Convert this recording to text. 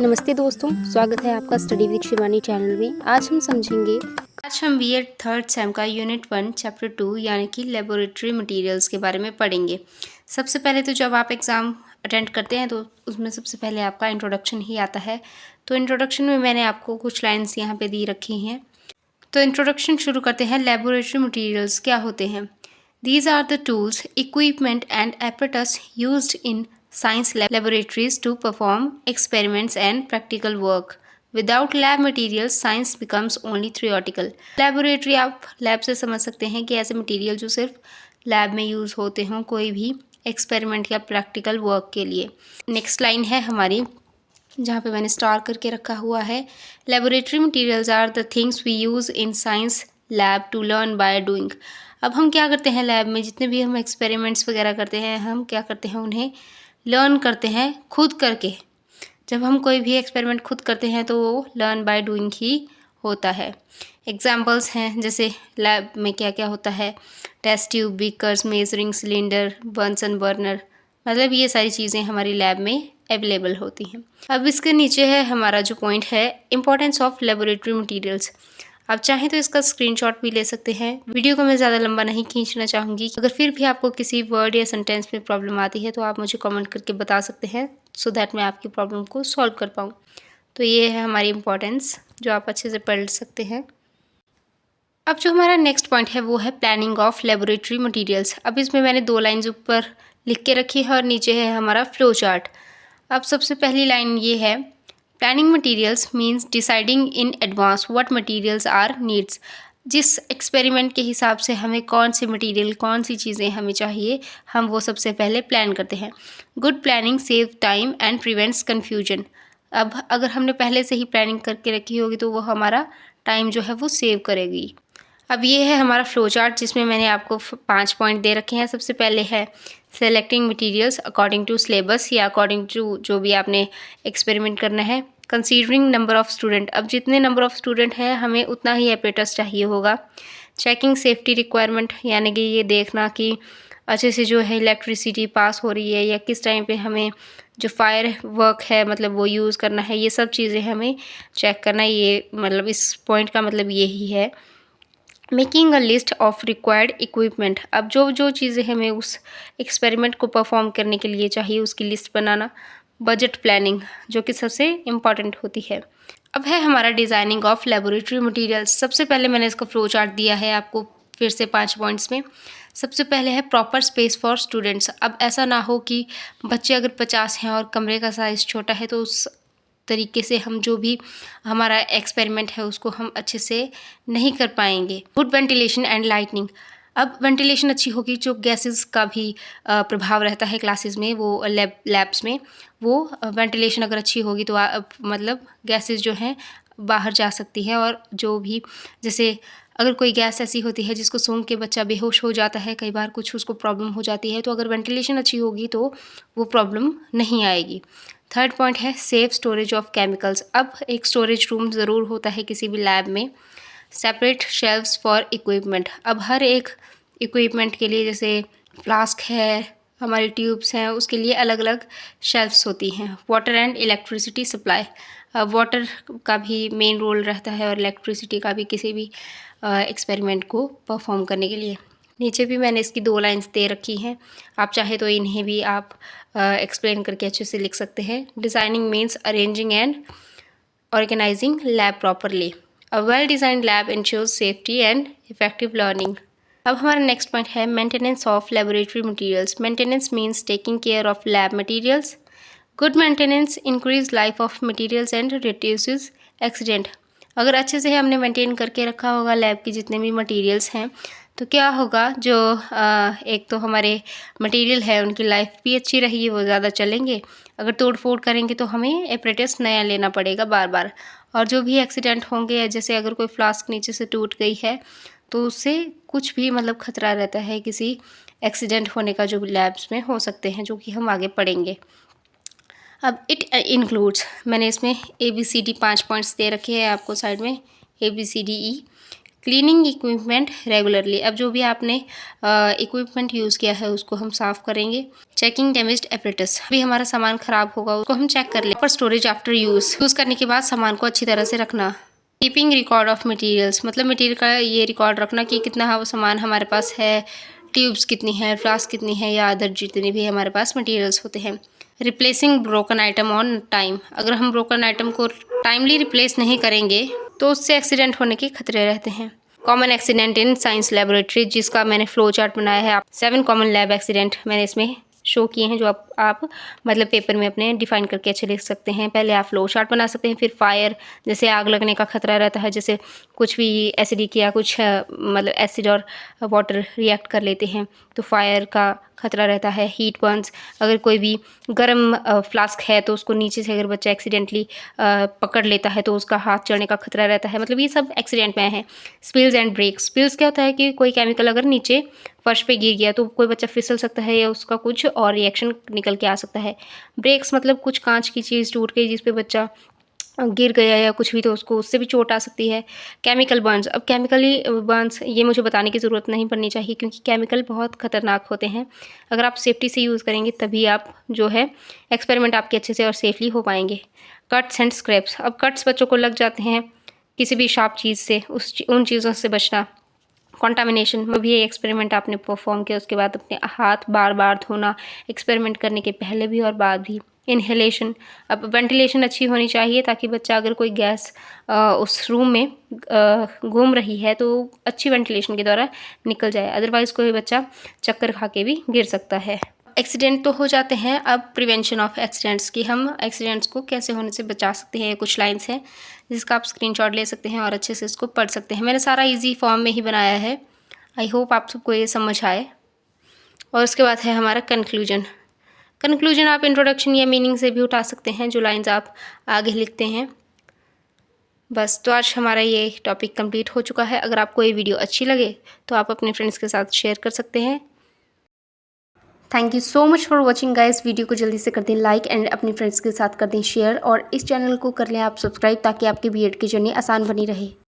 नमस्ते दोस्तों, स्वागत है आपका स्टडी विद शिवानी चैनल में। आज हम बीएड थर्ड सेम का यूनिट 1 चैप्टर 2 यानी कि लेबोरेटरी मटेरियल्स के बारे में पढ़ेंगे। सबसे पहले तो जब आप एग्ज़ाम अटेंड करते हैं तो उसमें सबसे पहले आपका इंट्रोडक्शन ही आता है। तो इंट्रोडक्शन में मैंने आपको कुछ लाइन्स यहाँ पे दी रखी हैं। तो इंट्रोडक्शन शुरू करते हैं। लेबोरेटरी मटेरियल्स क्या होते हैं? These are the tools, equipment and apparatus used in science laboratories to perform experiments and practical work. Without lab materials, science becomes only theoretical. Laboratory आप लैब से समझ सकते हैं कि ऐसे मटेरियल जो सिर्फ लैब में यूज़ होते हों कोई भी एक्सपेरिमेंट या प्रैक्टिकल वर्क के लिए। नेक्स्ट लाइन है हमारी जहाँ पे मैंने स्टार करके रखा हुआ है। Laboratory materials are the things we use in science lab to learn by doing. अब हम क्या करते हैं लैब में, जितने भी हम एक्सपेरिमेंट्स वगैरह करते हैं, हम क्या करते हैं उन्हें लर्न करते हैं खुद करके। जब हम कोई भी एक्सपेरिमेंट खुद करते हैं तो वो लर्न बाय डूइंग ही होता है। एग्जाम्पल्स हैं जैसे लैब में क्या क्या होता है, test tube, beakers, measuring cylinder, Bunsen burner, मतलब ये सारी चीज़ें हमारी लैब में अवेलेबल होती हैं। अब इसके नीचे है हमारा जो पॉइंट है, इम्पोर्टेंस ऑफ लेबोरेटरी मटेरियल्स। आप चाहें तो इसका स्क्रीनशॉट भी ले सकते हैं। वीडियो को मैं ज़्यादा लंबा नहीं खींचना चाहूँगी। अगर फिर भी आपको किसी वर्ड या सेंटेंस में प्रॉब्लम आती है तो आप मुझे कमेंट करके बता सकते हैं, सो दैट मैं आपकी प्रॉब्लम को सॉल्व कर पाऊँ। तो ये है हमारी इम्पोर्टेंस जो आप अच्छे से पढ़ सकते हैं। अब जो हमारा नेक्स्ट पॉइंट है वो है प्लानिंग ऑफ लेबोरेटरी मटेरियल्स। अब इसमें मैंने 2 लाइन्स ऊपर लिख के रखी है और नीचे है हमारा फ्लो चार्ट। अब सबसे पहली लाइन ये है, planning materials means deciding in advance what materials our needs. जिस एक्सपेरिमेंट के हिसाब से हमें कौन से मटेरियल, कौन सी चीज़ें हमें चाहिए, हम वो सबसे पहले प्लान करते हैं। Good planning save time and prevents confusion. अब अगर हमने पहले से ही प्लानिंग करके रखी होगी तो वो हमारा टाइम जो है वो सेव करेगी। अब ये है हमारा फ्लो चार्ट जिसमें मैंने आपको 5 पॉइंट दे रखे हैं। सबसे पहले है selecting materials according to syllabus या अकॉर्डिंग टू जो भी आपने एक्सपेरिमेंट करना है। कंसीडरिंग नंबर ऑफ़ स्टूडेंट, अब जितने नंबर ऑफ़ स्टूडेंट है हमें उतना ही एपरेटस चाहिए होगा। चेकिंग सेफ्टी रिक्वायरमेंट, यानी कि ये देखना कि अच्छे से जो है इलेक्ट्रिसिटी पास हो रही है या किस टाइम पे हमें जो फायर वर्क है मतलब वो यूज़ करना है, ये सब चीज़ें हमें चेक करना है। ये मतलब इस पॉइंट का मतलब यही है। Making a list of required equipment, अब जो जो चीज़ें हमें उस एक्सपेरिमेंट को परफॉर्म करने के लिए चाहिए उसकी लिस्ट बनाना। बजट प्लानिंग जो कि सबसे इम्पॉर्टेंट होती है। अब है हमारा डिज़ाइनिंग ऑफ लेबोरेटरी मटेरियल्स। सबसे पहले मैंने इसका फ्लो चार्ट दिया है आपको फिर से 5 पॉइंट्स में। सबसे पहले है प्रॉपर स्पेस फॉर स्टूडेंट्स। अब ऐसा ना हो कि बच्चे अगर 50 हैं और कमरे का साइज़ छोटा है तो उस तरीके से हम जो भी हमारा एक्सपेरिमेंट है उसको हम अच्छे से नहीं कर पाएंगे। गुड वेंटिलेशन एंड लाइटनिंग, अब वेंटिलेशन अच्छी होगी, जो गैसेस का भी प्रभाव रहता है क्लासेस में, वो लैब्स में, वो वेंटिलेशन अगर अच्छी होगी तो मतलब गैसेस जो हैं बाहर जा सकती है। और जो भी जैसे अगर कोई गैस ऐसी होती है जिसको सूंघ के बच्चा बेहोश हो जाता है, कई बार कुछ उसको प्रॉब्लम हो जाती है, तो अगर वेंटिलेशन अच्छी होगी तो वो प्रॉब्लम नहीं आएगी। थर्ड पॉइंट है सेफ स्टोरेज ऑफ केमिकल्स। अब एक स्टोरेज रूम ज़रूर होता है किसी भी लैब में। सेपरेट शेल्व्स फॉर इक्विपमेंट, अब हर एक इक्विपमेंट के लिए जैसे फ्लास्क है, हमारी ट्यूब्स हैं, उसके लिए अलग अलग शेल्फ्स होती हैं। Water and electricity supply, water का भी मेन रोल रहता है और इलेक्ट्रिसिटी का भी किसी भी एक्सपेरिमेंट को परफॉर्म करने के लिए। नीचे भी मैंने इसकी 2 लाइन्स दे रखी हैं, आप चाहे तो इन्हें भी आप एक्सप्लेन करके अच्छे से लिख सकते हैं। Designing means arranging and organising lab properly. A well designed lab ensures safety and effective learning. अब हमारा नेक्स्ट पॉइंट है maintenance of laboratory materials. Maintenance means taking care of lab materials. Good maintenance increase life of materials and reduces accident. अगर अच्छे से हमने maintain करके रखा होगा लैब की जितने भी मटेरियल्स हैं तो क्या होगा, जो एक तो हमारे मटेरियल है उनकी लाइफ भी अच्छी रहेगी, वो ज़्यादा चलेंगे। अगर तोड़ फोड़ करेंगे तो हमें एपरेटस नया लेना पड़ेगा बार बार। और जो भी एक्सीडेंट होंगे, या जैसे अगर कोई फ्लास्क नीचे से टूट गई है तो उससे कुछ भी मतलब खतरा रहता है किसी एक्सीडेंट होने का, जो लैब्स में हो सकते हैं, जो कि हम आगे पढ़ेंगे। अब इट इंक्लूड्स, मैंने इसमें ABCD 5 पॉइंट्स दे रखे हैं आपको साइड में, ABCDE। क्लीनिंग इक्विपमेंट रेगुलरली, अब जो भी आपने इक्विपमेंट यूज़ किया है उसको हम साफ़ करेंगे। चेकिंग डैमेज्ड एपरेटस, भी हमारा सामान ख़राब होगा उसको हम चेक कर लें। पर स्टोरेज आफ्टर यूज़ करने के बाद सामान को अच्छी तरह से रखना। कीपिंग रिकॉर्ड ऑफ मटेरियल्स, मतलब मटेरियल का ये रिकॉर्ड रखना कि कितना वो सामान हमारे पास है, ट्यूब्स कितनी है, फ्लास्क कितनी है, या अदर जितने भी हमारे पास मटेरियल्स होते हैं। Replacing broken item on time, अगर हम ब्रोकन आइटम को टाइमली रिप्लेस नहीं करेंगे तो उससे एक्सीडेंट होने के खतरे रहते हैं। Common accident in science laboratory, जिसका मैंने फ्लो चार्ट बनाया है। 7 कॉमन लैब एक्सीडेंट मैंने इसमें शो किए हैं, जो आप मतलब पेपर में अपने डिफाइन करके अच्छे लिख सकते हैं। पहले आप फ्लो चार्ट बना सकते हैं, फिर फायर, जैसे आग लगने का खतरा रहता है, जैसे कुछ भी एसिडिक या कुछ मतलब एसिड और वाटर रिएक्ट कर लेते हैं तो फायर का खतरा रहता है। हीट बर्न्स, अगर कोई भी गर्म फ्लास्क है तो उसको नीचे से अगर बच्चा एक्सीडेंटली पकड़ लेता है तो उसका हाथ चढ़ने का खतरा रहता है, मतलब ये सब एक्सीडेंट में है। स्पिल्स एंड ब्रेक्स, स्पिल्स क्या होता है कि कोई केमिकल अगर नीचे फर्श पे गिर गया तो कोई बच्चा फिसल सकता है या उसका कुछ और रिएक्शन निकल के आ सकता है। ब्रेक्स मतलब कुछ कांच की चीज़ टूट गई जिस पे बच्चा गिर गया या कुछ भी तो उसको उससे भी चोट आ सकती है। केमिकल बर्न्स, अब केमिकली बर्न्स ये मुझे बताने की ज़रूरत नहीं पड़नी चाहिए क्योंकि केमिकल बहुत ख़तरनाक होते हैं। अगर आप सेफ्टी से यूज़ करेंगे तभी आप जो है एक्सपेरिमेंट आपके अच्छे से और सेफली हो पाएंगे। कट्स एंड स्क्रैप्स, अब कट्स बच्चों को लग जाते हैं किसी भी शार्प चीज़ से, उन चीज़ों से बचना। कॉन्टामिनेशन में भी ये एक्सपेरिमेंट आपने परफॉर्म किया उसके बाद अपने हाथ बार बार धोना, एक्सपेरिमेंट करने के पहले भी और बाद भी। इनहेलेशन, अब वेंटिलेशन अच्छी होनी चाहिए ताकि बच्चा अगर कोई गैस उस रूम में घूम रही है तो अच्छी वेंटिलेशन के द्वारा निकल जाए, अदरवाइज़ कोई बच्चा चक्कर खा के भी गिर सकता है। एक्सीडेंट तो हो जाते हैं, अब प्रिवेंशन ऑफ एक्सीडेंट्स की हम एक्सीडेंट्स को कैसे होने से बचा सकते हैं, कुछ लाइंस हैं जिसका आप स्क्रीनशॉट ले सकते हैं और अच्छे से इसको पढ़ सकते हैं। मैंने सारा इजी फॉर्म में ही बनाया है, आई होप आप सबको ये समझ आए। और उसके बाद है हमारा कंक्लूजन। कंक्लूजन आप इंट्रोडक्शन या मीनिंग से भी उठा सकते हैं, जो लाइंस आप आगे लिखते हैं। बस, तो आज हमारा ये टॉपिक कंप्लीट हो चुका है। अगर आपको ये वीडियो अच्छी लगे तो आप अपने फ्रेंड्स के साथ शेयर कर सकते हैं। Thank you so much for watching guys. Video को जल्दी से कर दें लाइक एंड अपने फ्रेंड्स के साथ कर दें शेयर, और इस चैनल को कर लें आप सब्सक्राइब ताकि आपकी बीएड की जर्नी आसान बनी रहे।